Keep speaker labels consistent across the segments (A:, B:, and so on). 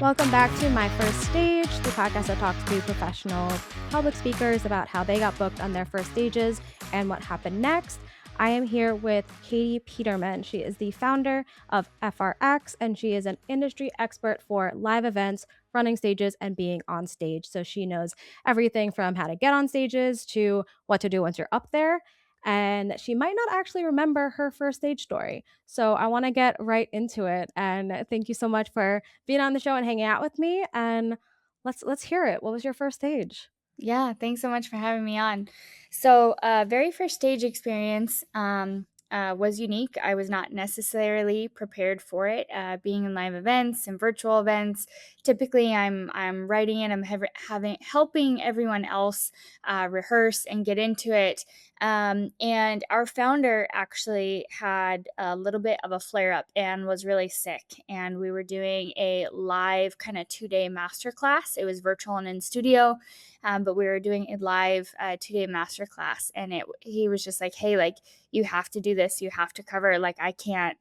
A: Welcome back to My First Stage, the podcast that talks to professional public speakers about how they got booked on their first stages and what happened next. I am here with Kati Peterman. She is the founder of FRX, and she is an industry expert for live events, running stages, and being on stage. So she knows everything from how to get on stages to what to do once you're up there. And she might not actually remember her first stage story. So I want to get right into it. And thank you so much for being on the show and hanging out with me. And let's hear it. What was your first stage?
B: Yeah, thanks so much for having me on. So, very first stage experience was unique. I was not necessarily prepared for it. Being in live events and virtual events, typically I'm writing it. I'm having helping everyone else rehearse and get into it. And our founder actually had a little bit of a flare up and was really sick. And we were doing a live kind of 2 day masterclass. It was virtual and in studio, but we were doing a live 2 day masterclass, and he was just like, "Hey, like you have to do this. You have to cover. Like I can't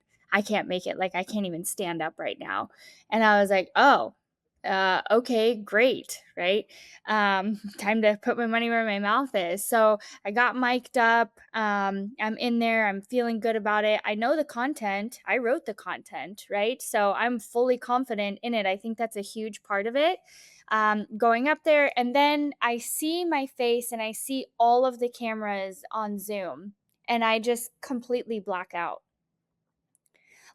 B: make it. Like I can't even stand up right now." And I was like, "Oh, okay, great, right? Time to put my money where my mouth is." So I got mic'd up. I'm in there. I'm feeling good about it. I know the content. I wrote the content, right? So I'm fully confident in it. I think that's a huge part of it. Going up there, and then I see my face and I see all of the cameras on Zoom, and I just completely black out.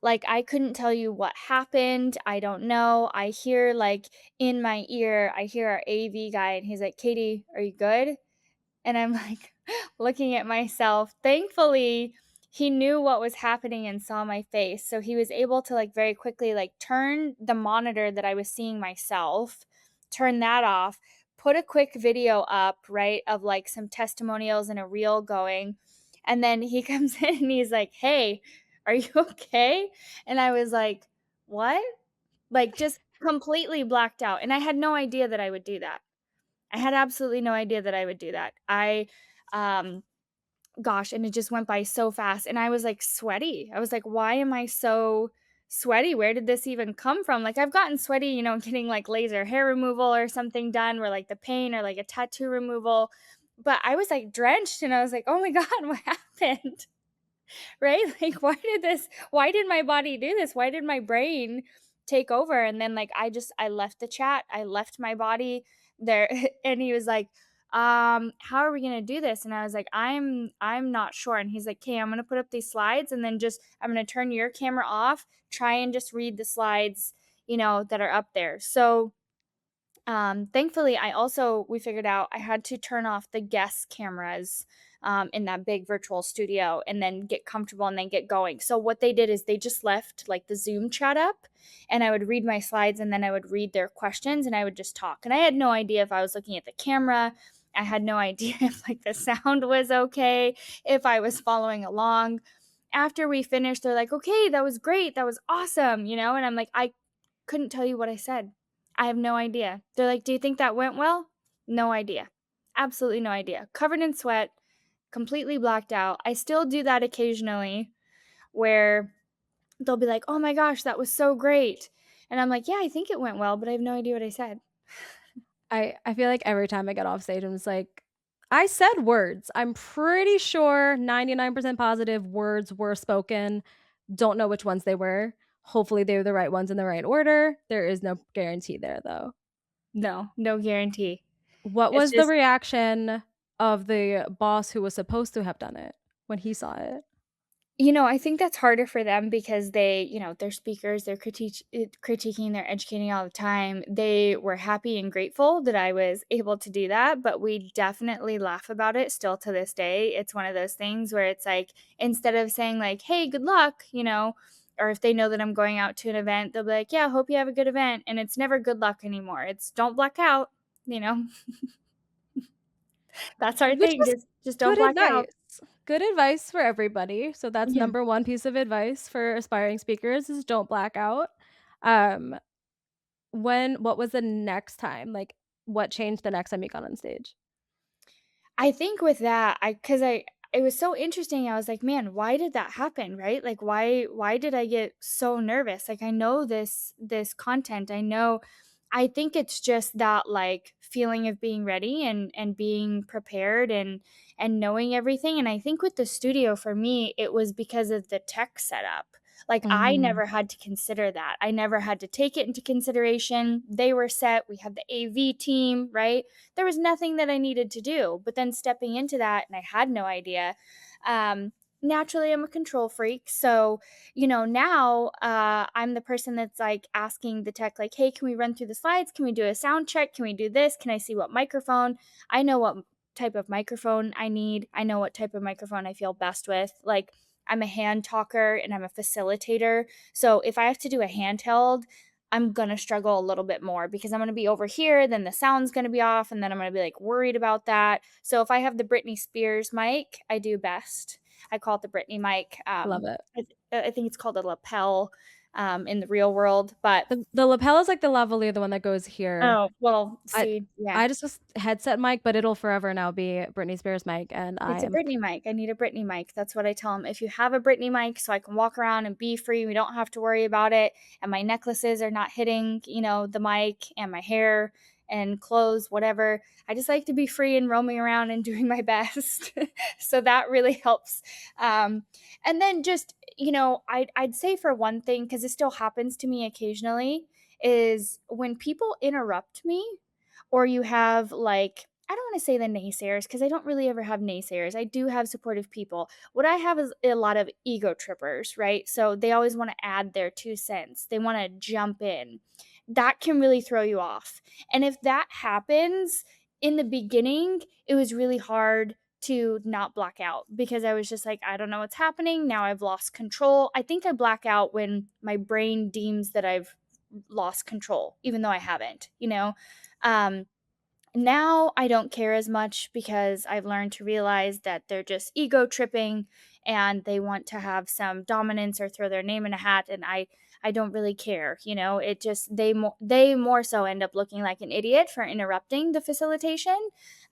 B: Like, I couldn't tell you what happened. I don't know. I hear, like, in my ear, I hear our AV guy, and he's like, "Katie, are you good?" And I'm like looking at myself. Thankfully, he knew what was happening and saw my face. So he was able to like very quickly like turn the monitor that I was seeing myself, turn that off, put a quick video up, right, of like some testimonials and a reel going. And then he comes in and he's like, "Hey, are you okay?" And I was like, "What?" Like just completely blacked out. And I had no idea that I would do that. I had absolutely no idea that I would do that. Um, gosh, and it just went by so fast, and I was, like, sweaty. I was like, "Why am I so sweaty? Where did this even come from?" Like, I've gotten sweaty, getting, like, laser hair removal or something done where, like, the pain or, like, a tattoo removal, but I was, like, drenched, and I was like, "Oh my god, what happened?" Right? Like, why did my body do this? Why did my brain take over? And then like I left the chat, I left my body there and he was like, how are we gonna do this? And I was like, I'm not sure. And he's like, "Okay, I'm gonna put up these slides and then just I'm gonna turn your camera off, try and just read the slides, that are up there." So thankfully, we figured out I had to turn off the guest cameras in that big virtual studio and then get comfortable and then get going. So what they did is they just left like the Zoom chat up, and I would read my slides and then I would read their questions and I would just talk. And I had no idea if I was looking at the camera. I had no idea if like the sound was okay, if I was following along. After we finished, they're like, "Okay, that was great. That was awesome," and I'm like, "I couldn't tell you what I said. I have no idea." They're like, "Do you think that went well?" No idea. Absolutely no idea. Covered in sweat, completely blacked out. I still do that occasionally where they'll be like, "Oh my gosh, that was so great." And I'm like, "Yeah, I think it went well, but I have no idea what I said."
A: I feel like every time I get off stage, I'm just like, I said words. I'm pretty sure 99% positive words were spoken. Don't know which ones they were. Hopefully, they were the right ones in the right order. There is no guarantee there, though.
B: No, no guarantee.
A: What
B: It's
A: was the
B: just
A: reaction of the boss who was supposed to have done it when he saw it?
B: I think that's harder for them because they're speakers, they're critiquing, they're educating all the time. They were happy and grateful that I was able to do that, but we definitely laugh about it still to this day. It's one of those things where it's like, instead of saying like, "Hey, good luck," or if they know that I'm going out to an event, they'll be like, "Yeah, hope you have a good event." And it's never good luck anymore. It's don't black out, you know. That's our
A: Which
B: thing.
A: is
B: Just don't
A: good
B: black out.
A: advice. Good advice for everybody. So that's
B: Yeah.
A: number 1 piece of advice for aspiring speakers is don't black out. Um, what was the next time? Like, what changed the next time you got on stage?
B: I think with that, I because it was so interesting. I was like, "Man, why did that happen?" Right? Like, why did I get so nervous? Like, I know this content. I think it's just that, like, feeling of being ready and being prepared and knowing everything, and I think with the studio for me, it was because of the tech setup. Like, I
A: Mhm.
B: never had to consider that. I never had to take it into consideration. They were set. We had the AV team, right? There was nothing that I needed to do. But then stepping into that, and I had no idea. Um, Naturally, I'm a control freak. So, now I'm the person that's like asking the tech, like, hey, can we run through the slides? Can we do a sound check? Can we do this? Can I see what microphone? I know what type of microphone I need. I know what type of microphone I feel best with. Like, I'm a hand talker and I'm a facilitator. So if I have to do a handheld, I'm gonna struggle a little bit more because I'm gonna be over here, then the sound's gonna be off, and then I'm gonna be like worried about that. So if I have the Britney Spears mic, I do best. I call it the Britney mic.
A: Love it.
B: I think it's called a lapel in the real world, but
A: The lapel is like the lavalier, the one that goes here.
B: oh, well,
A: I
B: see, yeah.
A: I just headset mic, but it'll forever now be Britney Spears mic, and I
B: It's a
A: am
B: Britney mic. I need a Britney mic. That's what I tell them. If you have a Britney mic so I can walk around and be free, we don't have to worry about it, and my necklaces are not hitting, the mic and my hair and clothes, whatever. I just like to be free and roaming around and doing my best. So that really helps. And then just, I'd say for one thing, because it still happens to me occasionally, is when people interrupt me or you have like I don't wanna say the naysayers because I don't really ever have naysayers. I do have supportive people. What I have is a lot of ego trippers, right? So they always wanna add their 2 cents. They wanna jump in. That can really throw you off. And if that happens, in the beginning, it was really hard to not black out because I was just like, "I don't know what's happening. Now I've lost control." I think I black out when my brain deems that I've lost control, even though I haven't, you know? Um, Now I don't care as much because I've learned to realize that they're just ego tripping and they want to have some dominance or throw their name in a hat, and I don't really care, It just they more so end up looking like an idiot for interrupting the facilitation.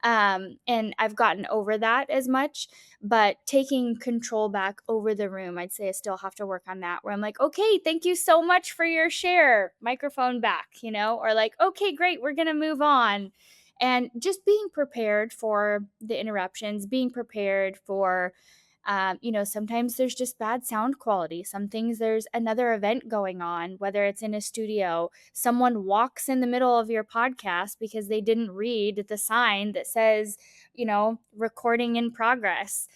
B: And I've gotten over that as much, but taking control back over the room, I'd say I still have to work on that where I'm like, "Okay, thank you so much for your share. Microphone back," or like, "Okay, great, we're going to move on." And just being prepared for the interruptions, being prepared for sometimes there's just bad sound quality. Some things there's another event going on, whether it's in a studio, someone walks in the middle of your podcast because they didn't read the sign that says, recording in progress.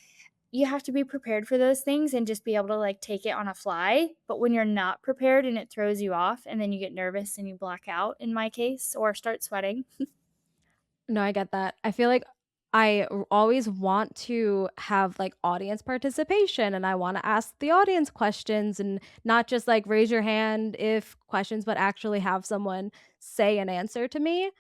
B: You have to be prepared for those things and just be able to like take it on a fly. But when you're not prepared and it throws you off and then you get nervous and you black out in my case or start sweating.
A: No, I get that. I feel like always want to have, like, audience participation, and I wanna ask the audience questions and not just, like, raise your hand if questions, but actually have someone say an answer to me,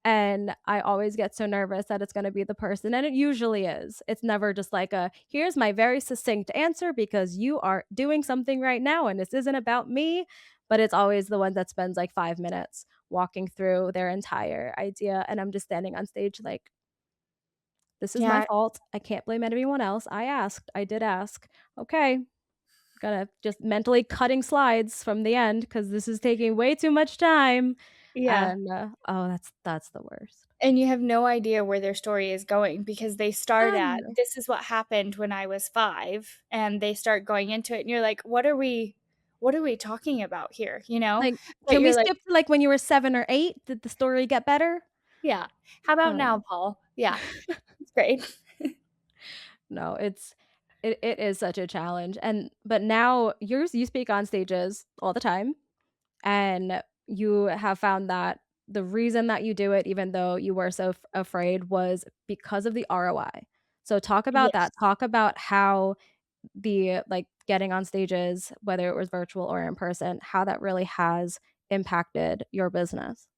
A: and I always get so nervous that it's gonna be the person, and it usually is. It's never just like a, "Here's my very succinct answer because you are doing something right now, and this isn't about me," but it's always the one that spends, like, 5 minutes walking through their entire idea, and I'm just standing on stage like, "This is my
B: Yeah,
A: fault. I can't blame anyone else. I asked. I did ask. Okay." Gonna just mentally cutting slides from the end because this is taking way too much time,
B: yeah.
A: and, oh, that's the worst.
B: And you have no idea where their story is going because they start at,
A: None.
B: "This is what happened when I was 5," and they start going into it, and you're like, "What are we talking about here?"
A: Like,
B: But
A: can we
B: you're like,
A: skip to, like, when you were 7 or 8? Did the story get better?
B: "Yeah. How about
A: Oh.
B: now, Paul?" Yeah, it's great.
A: No, it is such a challenge, and but now you speak on stages all the time, and you have found that the reason that you do it, even though you were so afraid, was because of the ROI. So talk about that.
B: Yes.
A: Talk about how the like, getting on stages, whether it was virtual or in person, how that really has impacted your business.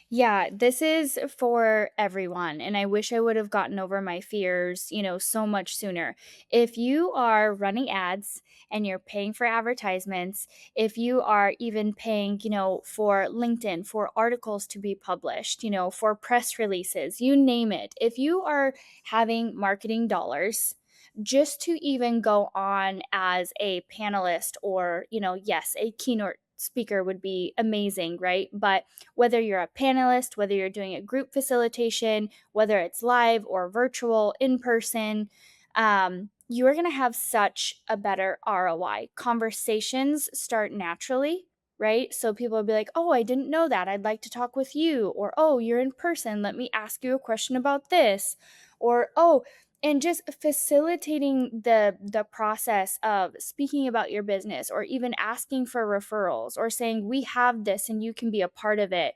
B: Yeah, this is for everyone. And I wish I would have gotten over my fears, so much sooner. If you are running ads and you're paying for advertisements, if you are even paying, for LinkedIn, for articles to be published, for press releases, you name it. If you are having marketing dollars, just to even go on as a panelist, or, yes, a keynote speaker would be amazing, right? But whether you're a panelist, whether you're doing a group facilitation, whether it's live or virtual, in person, you are going to have such a better ROI. Conversations start naturally, right? So people will be like, "Oh, I didn't know that. I'd like to talk with you." Or, "Oh, you're in person. Let me ask you a question about this." Or, "Oh," and just facilitating the process of speaking about your business, or even asking for referrals, or saying, "We have this and you can be a part of it,"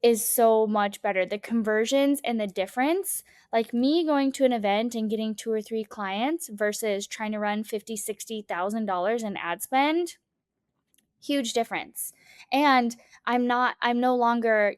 B: is so much better. The conversions and the difference, like me going to an event and getting 2 or 3 clients versus trying to run 50, $60,000 in ad spend, huge difference. And I'm no longer,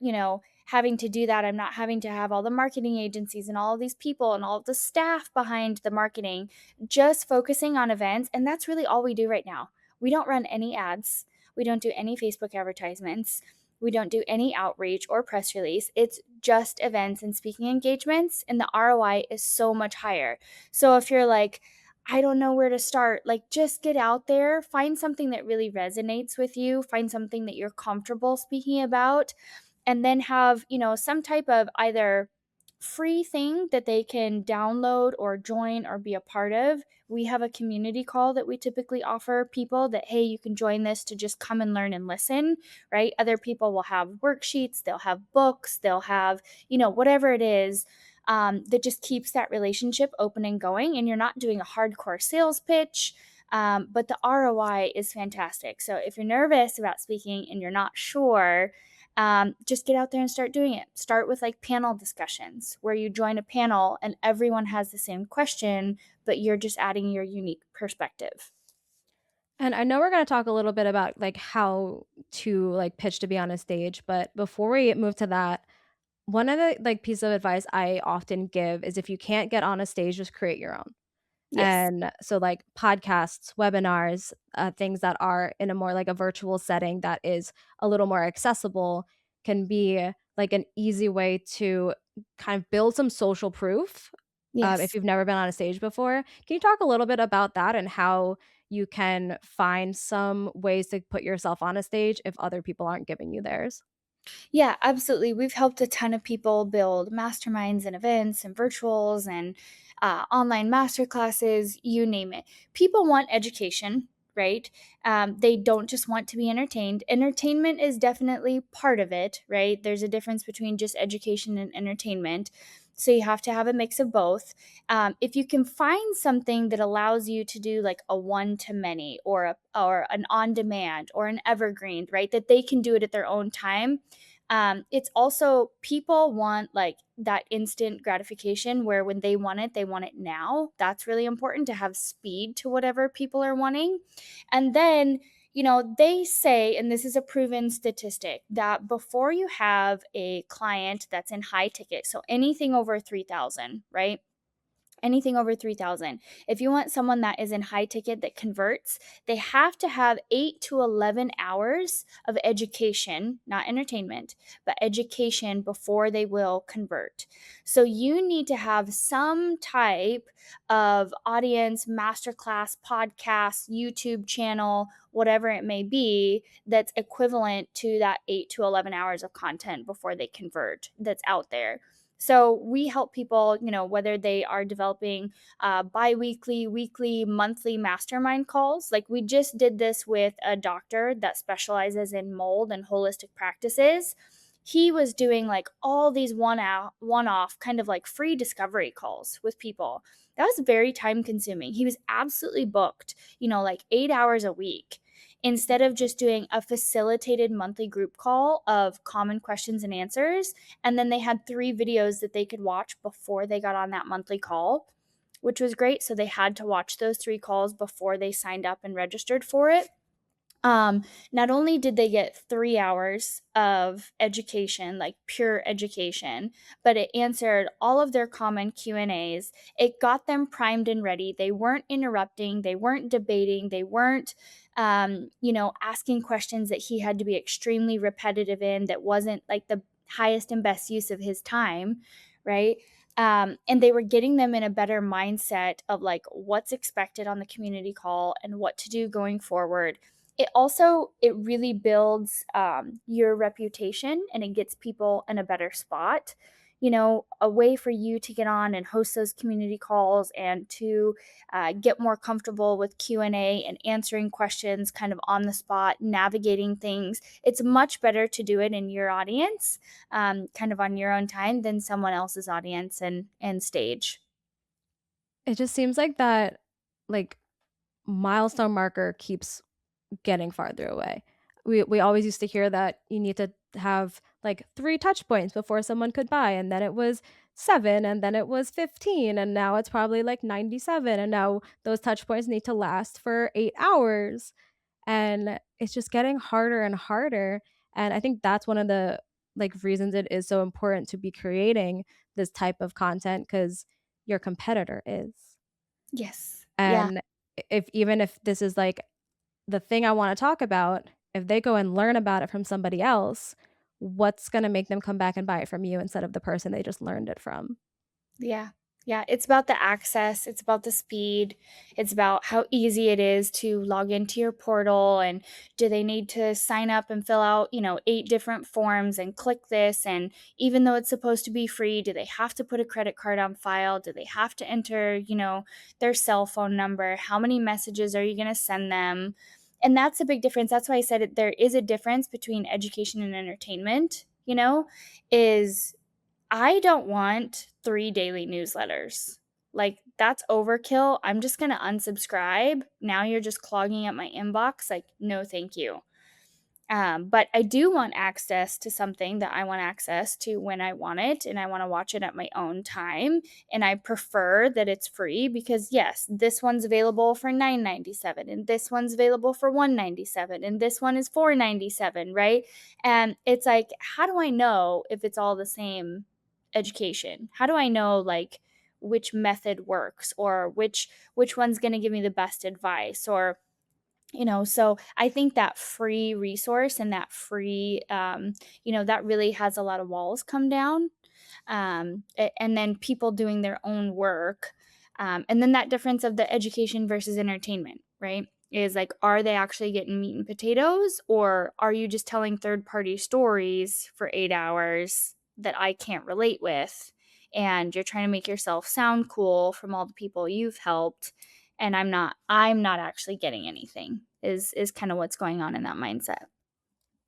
B: having to do that. I'm not having to have all the marketing agencies and all of these people and all of the staff behind the marketing, just focusing on events. And that's really all we do right now. We don't run any ads. We don't do any Facebook advertisements. We don't do any outreach or press release. It's just events and speaking engagements, and the ROI is so much higher. So if you're like, "I don't know where to start," like, just get out there, find something that really resonates with you, find something that you're comfortable speaking about, and then have, some type of either free thing that they can download or join or be a part of. We have a community call that we typically offer people that, "Hey, you can join this to just come and learn and listen," right? Other people will have worksheets, they'll have books, they'll have, whatever it is, that just keeps that relationship open and going. And you're not doing a hardcore sales pitch, but the ROI is fantastic. So if you're nervous about speaking and you're not sure, just get out there and start doing it. Start with like panel discussions where you join a panel and everyone has the same question, but you're just adding your unique perspective.
A: And I know we're gonna talk a little bit about, like, how to, like, pitch to be on a stage, but before we move to that, one of the, like, piece of advice I often give is if you can't get on a stage, just create your own.
B: Yes.
A: And so, like, podcasts, webinars, things that are in a more like a virtual setting that is a little more accessible can be like an easy way to kind of build some social proof, if
B: Yes.
A: you've never been on a stage before. Can you talk a little bit about that and how you can find some ways to put yourself on a stage if other people aren't giving you theirs?
B: Yeah, absolutely. We've helped a ton of people build masterminds and events and virtuals and online masterclasses, you name it. People want education, right? They don't just want to be entertained. Entertainment is definitely part of it, right? There's a difference between just education and entertainment. So you have to have a mix of both. If you can find something that allows you to do like a one to many, or an on demand or an evergreen, right? That they can do it at their own time. It's also, people want like that instant gratification where when they want it now. That's really important, to have speed to whatever people are wanting. And then, they say, and this is a proven statistic, that before you have a client that's in high ticket, so anything over 3,000, right? Anything over 3,000. If you want someone that is in high ticket that converts, they have to have 8 to 11 hours of education, not entertainment, but education before they will convert. So you need to have some type of audience, masterclass, podcast, YouTube channel, whatever it may be, that's equivalent to that 8 to 11 hours of content before they convert, that's out there. So we help people, whether they are developing bi-weekly, weekly, monthly mastermind calls. Like we just did this with a doctor that specializes in mold and holistic practices. He was doing like all these one-off kind of like free discovery calls with people. That was very time consuming. He was absolutely booked, like 8 hours a week, instead of just doing a facilitated monthly group call of common questions and answers. And then they had 3 videos that they could watch before they got on that monthly call, which was great. So they had to watch those 3 calls before they signed up and registered for it. Not only did they get 3 hours of education, like pure education, but it answered all of their common Q&As. It got them primed and ready. They weren't interrupting, they weren't debating, they weren't asking questions that he had to be extremely repetitive in, that wasn't like the highest and best use of his time, right? And they were getting them in a better mindset of like what's expected on the community call and what to do going forward. It really builds your reputation, and it gets people in a better spot. A way for you to get on and host those community calls and to get more comfortable with Q&A and answering questions kind of on the spot, navigating things. It's much better to do it in your audience, kind of on your own time, than someone else's audience and stage.
A: It just seems like that, like, milestone marker keeps getting farther away. We always used to hear that you need to have, like, 3 touch points before someone could buy, and then it was 7, and then it was 15, and now it's probably, like, 97, and now those touch points need to last for 8 hours, and it's just getting harder and harder, and I think that's one of the, like, reasons it is so important to be creating this type of content because your competitor is.
B: Yes. Yeah.
A: And if even if this is, like, the thing I wanna talk about, if they go and learn about it from somebody else, what's gonna make them come back and buy it from you instead of the person they just learned it from?
B: Yeah. Yeah, it's about the access, it's about the speed, it's about how easy it is to log into your portal, and do they need to sign up and fill out, 8 different forms and click this, and even though it's supposed to be free, do they have to put a credit card on file? Do they have to enter, their cell phone number? How many messages are you going to send them? And that's a big difference. That's why I said there is a difference between education and entertainment, is I don't want 3 daily newsletters. Like, that's overkill. I'm just gonna unsubscribe. Now you're just clogging up my inbox. Like, no, thank you. But I do want access to something that I want access to when I want it, and I wanna watch it at my own time, and I prefer that it's free because, yes, this one's available for 9.97, and this one's available for 1.97, and this one is 4.97, right? And it's like, how do I know if it's all the same education? How do I know, like, which method works, or which one's gonna give me the best advice, or so I think that free resource and that free, that really has a lot of walls come down, and then people doing their own work, and then that difference of the education versus entertainment, right? Is like, are they actually getting meat and potatoes, or are you just telling third party stories for 8 hours that I can't relate with? And you're trying to make yourself sound cool from all the people you've helped, and I'm not actually getting anything, is kind of what's going on in that mindset.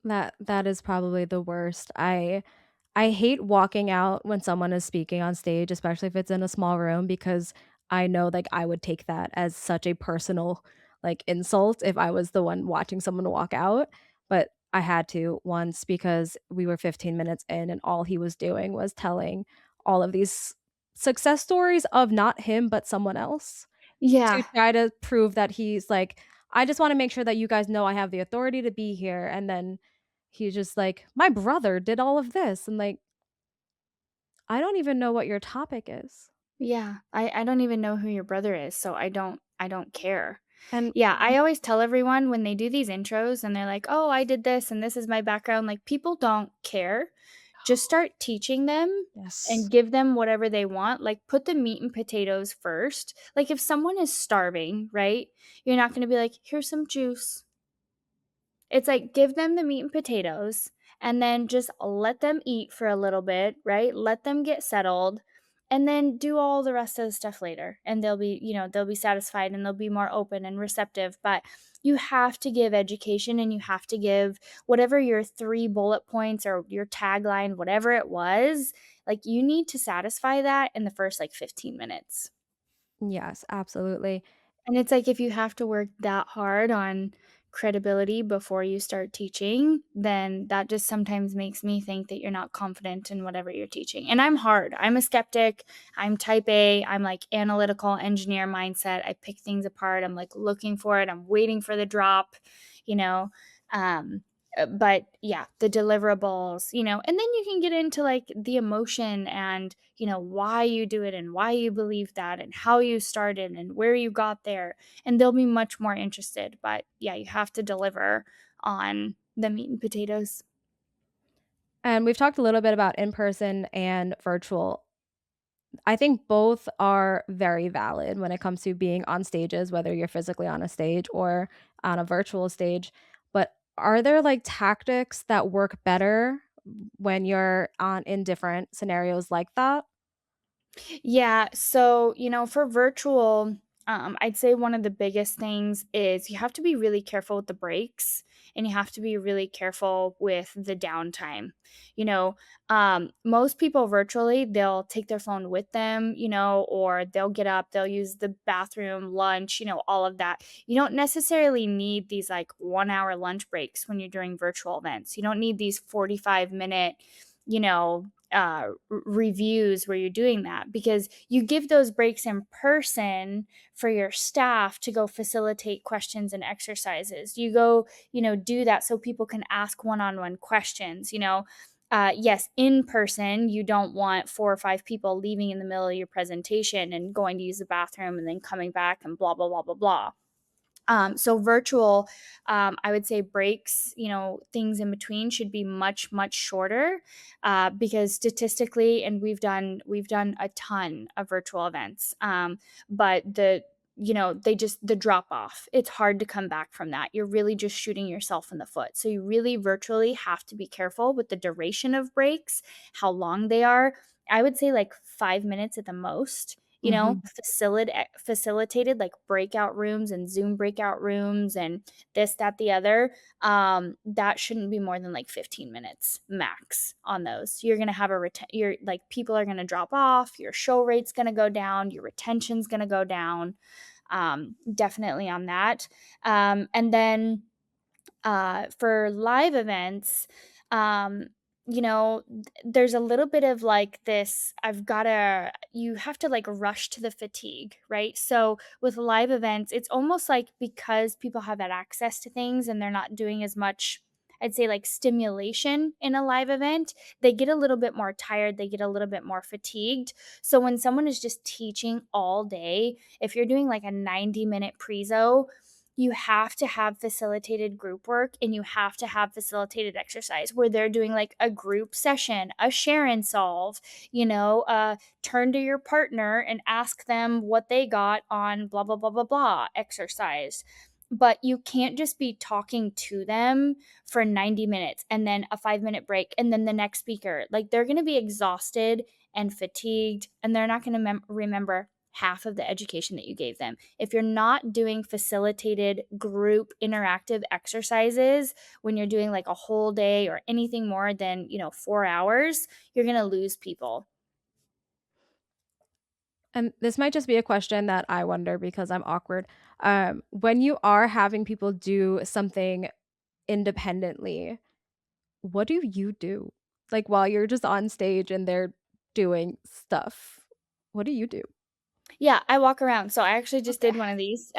A: That is probably the worst. I hate walking out when someone is speaking on stage, especially if it's in a small room, because I know, like, I would take that as such a personal, like, insult if I was the one watching someone walk out, but I had to once because we were 15 minutes in and all he was doing was telling all of these success stories of not him, but someone else to
B: Yeah.
A: try to prove that he's like, "I just wanna make sure that you guys know I have the authority to be here," and then he's just like, "My brother did all of this," and, like, I don't even know what your topic is.
B: Yeah, I don't even know who your brother is, so I don't care.
A: And
B: Yeah, I always tell everyone when they do these intros and they're like, "Oh, I did this and this is my background," like, people don't care. Just start teaching them
A: yes.
B: and give them whatever they want. Like, put the meat and potatoes first. Like, if someone is starving, right? You're not gonna be like, "Here's some juice." It's like, give them the meat and potatoes, and then just let them eat for a little bit, right? Let them get settled, and then do all the rest of the stuff later. And they'll be satisfied, and they'll be more open and receptive. But you have to give education, and you have to give whatever your 3 bullet points or your tagline, whatever it was, like, you need to satisfy that in the first, like, 15 minutes.
A: Yes, absolutely.
B: And it's like, if you have to work that hard on credibility before you start teaching, then that just sometimes makes me think that you're not confident in whatever you're teaching. And I'm hard. I'm a skeptic. I'm type A. I'm like analytical engineer mindset. I pick things apart. I'm like looking for it. I'm waiting for the drop, you know. Um, but yeah, the deliverables, and then you can get into like the emotion and, why you do it and why you believe that and how you started and where you got there. And they'll be much more interested. But yeah, you have to deliver on the meat and potatoes.
A: And we've talked a little bit about in-person and virtual. I think both are very valid when it comes to being on stages, whether you're physically on a stage or on a virtual stage. But are there like tactics that work better when you're on in different scenarios like that?
B: Yeah, so, for virtual, I'd say one of the biggest things is you have to be really careful with the breaks and you have to be really careful with the downtime. You know, most people virtually, they'll take their phone with them, or they'll get up, they'll use the bathroom, lunch, all of that. You don't necessarily need these like 1 hour lunch breaks when you're doing virtual events. You don't need these 45-minute, reviews where you're doing that because you give those breaks in person for your staff to go facilitate questions and exercises. You go, do that so people can ask one-on-one questions. Yes, in person, you don't want four or five people leaving in the middle of your presentation and going to use the bathroom and then coming back and blah blah blah blah blah. So virtual, I would say breaks, things in between should be much, much shorter, because statistically, and we've done a ton of virtual events, but they just the drop off. It's hard to come back from that. You're really just shooting yourself in the foot. So you really virtually have to be careful with the duration of breaks, how long they are. I would say like 5 minutes at the most,
A: Mhm.
B: facilitated like breakout rooms and Zoom breakout rooms and this, that, the other. That shouldn't be more than like 15 minutes max on those. You're gonna have you're like people are gonna drop off, your show rate's gonna go down, your retention's gonna go down. Definitely on that. And then for live events, um, there's a little bit of like this, you have to like rush to the fatigue, right? So with live events, it's almost like because people have that access to things and they're not doing as much, I'd say like stimulation in a live event, they get a little bit more tired, they get a little bit more fatigued. So when someone is just teaching all day, if you're doing like a 90-minute prezo, you have to have facilitated group work and you have to have facilitated exercise where they're doing like a group session, a share and solve, turn to your partner and ask them what they got on blah, blah, blah, blah, blah exercise. But you can't just be talking to them for 90 minutes and then a 5-minute break and then the next speaker. Like they're going to be exhausted and fatigued and they're not going to remember half of the education that you gave them. If you're not doing facilitated group interactive exercises when you're doing like a whole day or anything more than, 4 hours, you're going to lose people.
A: And this might just be a question that I wonder because I'm awkward. When you are having people do something independently, what do you do? Like, while you're just on stage and they're doing stuff, what do you do?
B: Yeah, I walk around. So I actually just
A: Okay.
B: did one of these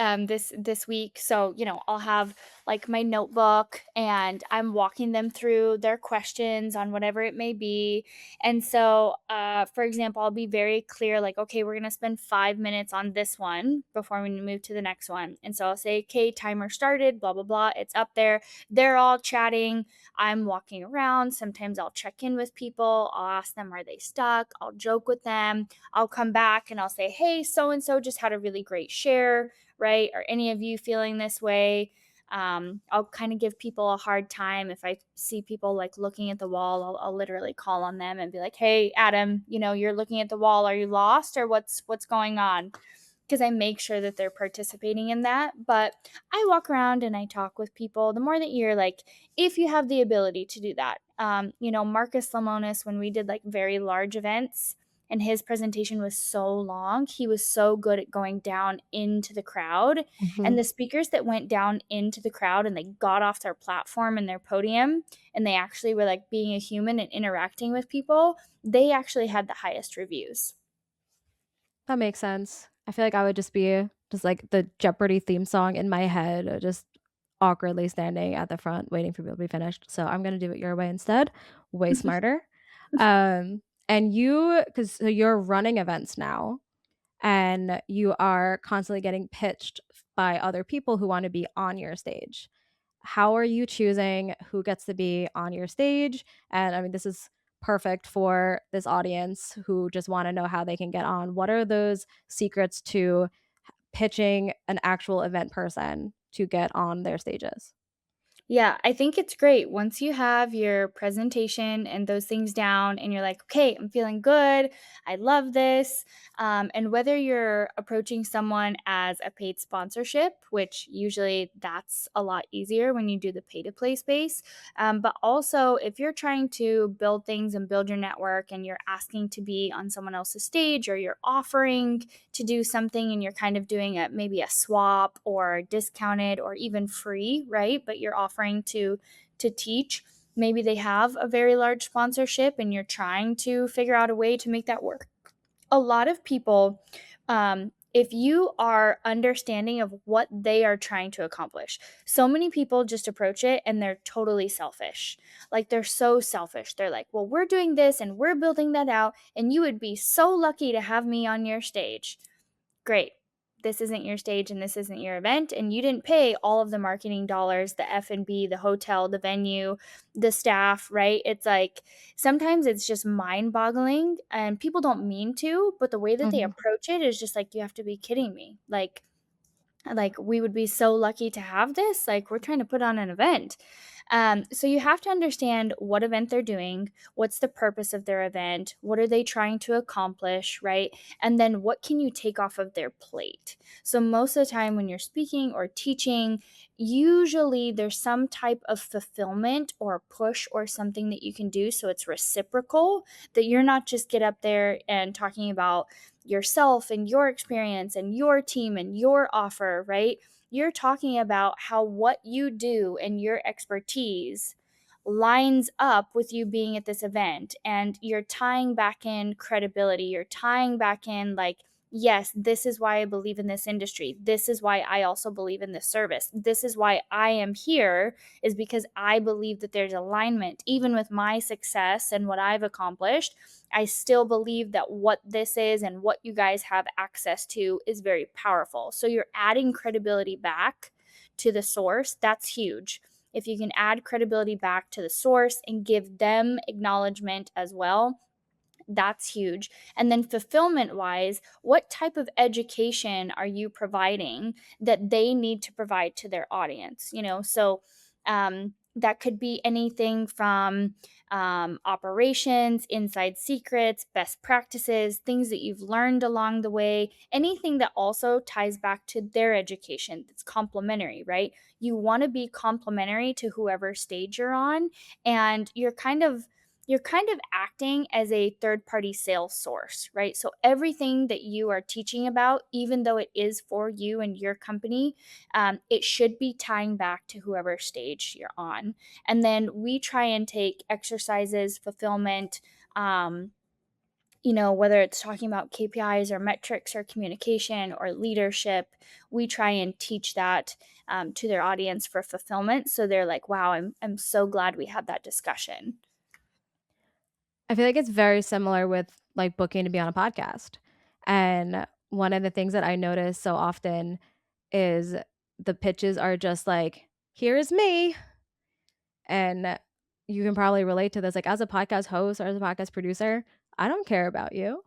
B: this week. So, I'll have like my notebook and I'm walking them through their questions on whatever it may be. And so for example, I'll be very clear like, okay, we're going to spend 5 minutes on this one before we move to the next one. And so I'll say, "Okay, timer started, blah blah blah. It's up there." They're all chatting. I'm walking around. Sometimes I'll check in with people. I'll ask them, are they stuck? I'll joke with them. I'll come back and I'll say, "Hey, so and so just had a really great share, right? Are any of you feeling this way?" I'll kind of give people a hard time. If I see people like looking at the wall, I'll literally call on them and be like, "Hey, Adam, you're looking at the wall. Are you lost or what's going on?" Because I make sure that they're participating in that. But I walk around and I talk with people. The more that you're like, if you have the ability to do that, Marcus Lemonis, when we did like very large events, and his presentation was so long. He was so good at going down into the crowd. And
A: Mhm.
B: the speakers that went down into the crowd and they got off their platform and their podium and they actually were like being a human and interacting with people, they actually had the highest reviews.
A: That makes sense. I feel like I would just be just like the Jeopardy theme song in my head, just awkwardly standing at the front waiting for people to be finished. So I'm gonna do it your way instead. Way smarter. And so you're running events now and you are constantly getting pitched by other people who want to be on your stage. How are you choosing who gets to be on your stage? And I mean, this is perfect for this audience who just want to know how they can get on. What are those secrets to pitching an actual event person to get on their stages?
B: Yeah, I think it's great once you have your presentation and those things down and you're like, okay, I'm feeling good. I love this. And whether you're approaching someone as a paid sponsorship, which usually that's a lot easier when you do the pay to play space. But also, if you're trying to build things and build your network and you're asking to be on someone else's stage or you're offering to do something and you're kind of doing a maybe a swap or discounted or even free, right? But you're offering to teach. Maybe they have a very large sponsorship and you're trying to figure out a way to make that work. A lot of people, if you are understanding of what they are trying to accomplish, so many people just approach it and they're totally selfish. Like they're so selfish. They're like, well, we're doing this and we're building that out, and you would be so lucky to have me on your stage. Great. This isn't your stage and this isn't your event, and you didn't pay all of the marketing dollars, the F&B, the hotel, the venue, the staff, right? It's like sometimes it's just mind-boggling and people don't mean to, but the way that they
A: Mhm.
B: approach it is just like, you have to be kidding me. Like we would be so lucky to have this, like we're trying to put on an event. So you have to understand what event they're doing, what's the purpose of their event, what are they trying to accomplish, right? And then what can you take off of their plate? So most of the time when you're speaking or teaching, usually there's some type of fulfillment or push or something that you can do so it's reciprocal, that you're not just get up there and talking about yourself and your experience and your team and your offer, right? You're talking about how what you do and your expertise lines up with you being at this event, and you're tying back in credibility. You're tying back in, like, yes, this is why I believe in this industry. This is why I also believe in this service. This is why I am here, is because I believe that there's alignment. Even with my success and what I've accomplished, I still believe that what this is and what you guys have access to is very powerful. So you're adding credibility back to the source. That's huge. If you can add credibility back to the source and give them acknowledgement as well, that's huge. And then fulfillment wise, what type of education are you providing that they need to provide to their audience? That could be anything from operations, inside secrets, best practices, things that you've learned along the way, anything that also ties back to their education that's complementary, right? You want to be complementary to whoever stage you're on, and you're kind of acting as a third party sales source, right? So everything that you are teaching about, even though it is for you and your company, it should be tying back to whoever stage you're on. And then we try and take exercises, fulfillment, um, whether it's talking about KPIs or metrics or communication or leadership, we try and teach that to their audience for fulfillment. So they're like, wow, I'm so glad we had that discussion.
A: I feel like it's very similar with, like, booking to be on a podcast, and one of the things that I notice so often is the pitches are just like, "Here's me," and you can probably relate to this, like, as a podcast host or as a podcast producer, I don't care about you.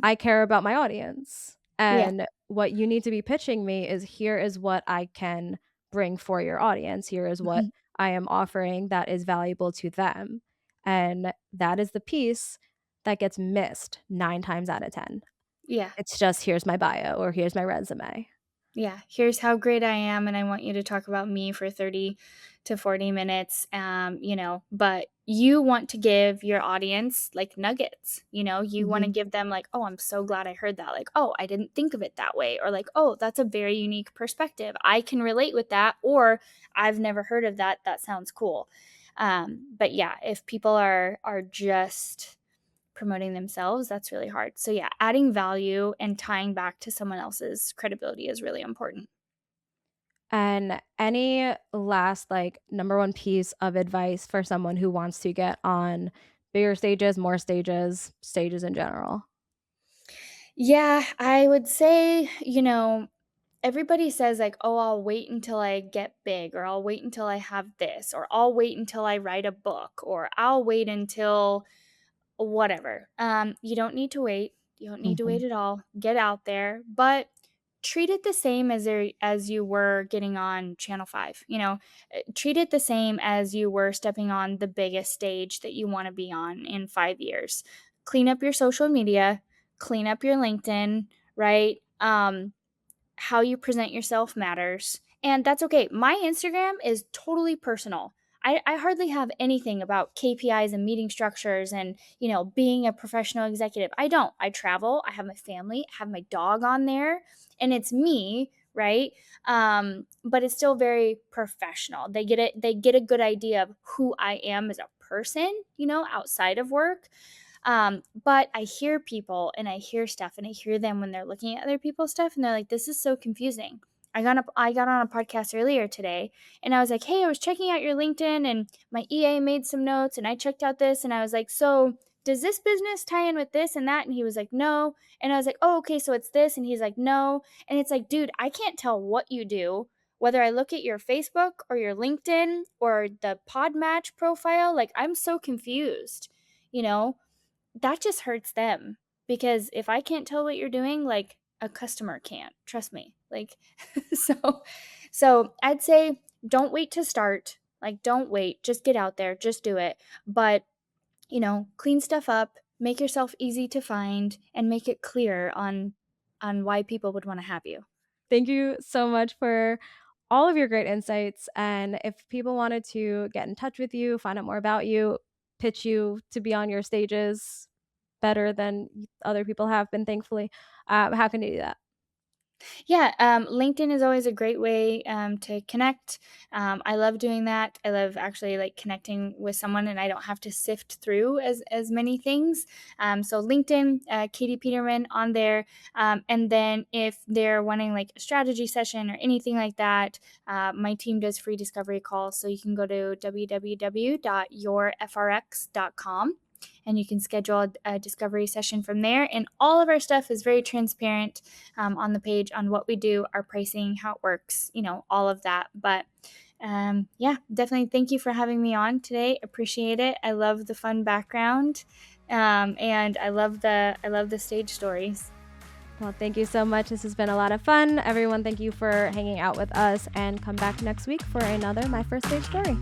A: I care about my audience,
B: Yeah.
A: and what you need to be pitching me is, "Here is what I can bring for your audience. Here is what
B: Mhm.
A: I am offering that is valuable to them," and that is the piece that gets missed 9 times out of 10.
B: Yeah.
A: It's just, "Here's my bio," or, "Here's my resume."
B: Yeah, here's how great I am, and I want you to talk about me for 30 to 40 minutes. But you want to give your audience like nuggets. You want to
A: Mhm.
B: give them, like, oh, I'm so glad I heard that. Like, oh, I didn't think of it that way. Or, like, oh, that's a very unique perspective. I can relate with that. Or, I've never heard of that. That sounds cool. But yeah, if people are just promoting themselves, that's really hard. So yeah, adding value and tying back to someone else's credibility is really important.
A: And any last, like, number 1 piece of advice for someone who wants to get on bigger stages, more stages, stages in general?
B: Yeah, I would say, everybody says like, "Oh, I'll wait until I get big," or "I'll wait until I have this," or "I'll wait until I write a book," or "I'll wait until whatever." You don't need to wait. You don't need to
A: Mhm.
B: wait at all. Get out there, but treat it the same as you were getting on Channel 5. Treat it the same as you were stepping on the biggest stage that you want to be on in 5 years. Clean up your social media, clean up your LinkedIn, right? How you present yourself matters. And that's okay. My Instagram is totally personal. I hardly have anything about KPIs and meeting structures and, being a professional executive. I don't. I travel, I have my family, I have my dog on there, and it's me, right? But it's still very professional. They get a good idea of who I am as a person, outside of work. But I hear people and I hear stuff and I hear them when they're looking at other people's stuff and they're like, this is so confusing. I got on a podcast earlier today and I was like, hey, I was checking out your LinkedIn and my EA made some notes and I checked out this and I was like, so does this business tie in with this and that? And he was like, no. And I was like, oh, okay, so it's this. And he's like, no. And it's like, dude, I can't tell what you do, whether I look at your Facebook or your LinkedIn or the Podmatch profile. Like, I'm so confused, you know? That just hurts them because if I can't tell what you're doing, like a customer can't. Trust me. Like so so I'd say don't wait to start. Like don't wait. Just get out there. Just do it. But, clean stuff up, make yourself easy to find and make it clear on why people would want to have you.
A: Thank you so much for all of your great insights. And if people wanted to get in touch with you, find out more about you, pitch you to be on your stages better than other people have been, thankfully, how can you do that?
B: Yeah, LinkedIn is always a great way to connect. I love doing that. I love actually like connecting with someone, and I don't have to sift through as many things. So LinkedIn, Katie Peterman on there, and then if they're wanting like a strategy session or anything like that, my team does free discovery calls. So you can go to www.yourfrx.com and you can schedule a discovery session from there. And all of our stuff is very transparent on the page on what we do, our pricing, how it works, all of that. But yeah, definitely thank you for having me on today. Appreciate it. I love the fun background, and I love the stage stories.
A: Well, thank you so much. This has been a lot of fun. Everyone, thank you for hanging out with us and come back next week for another My First Stage Story.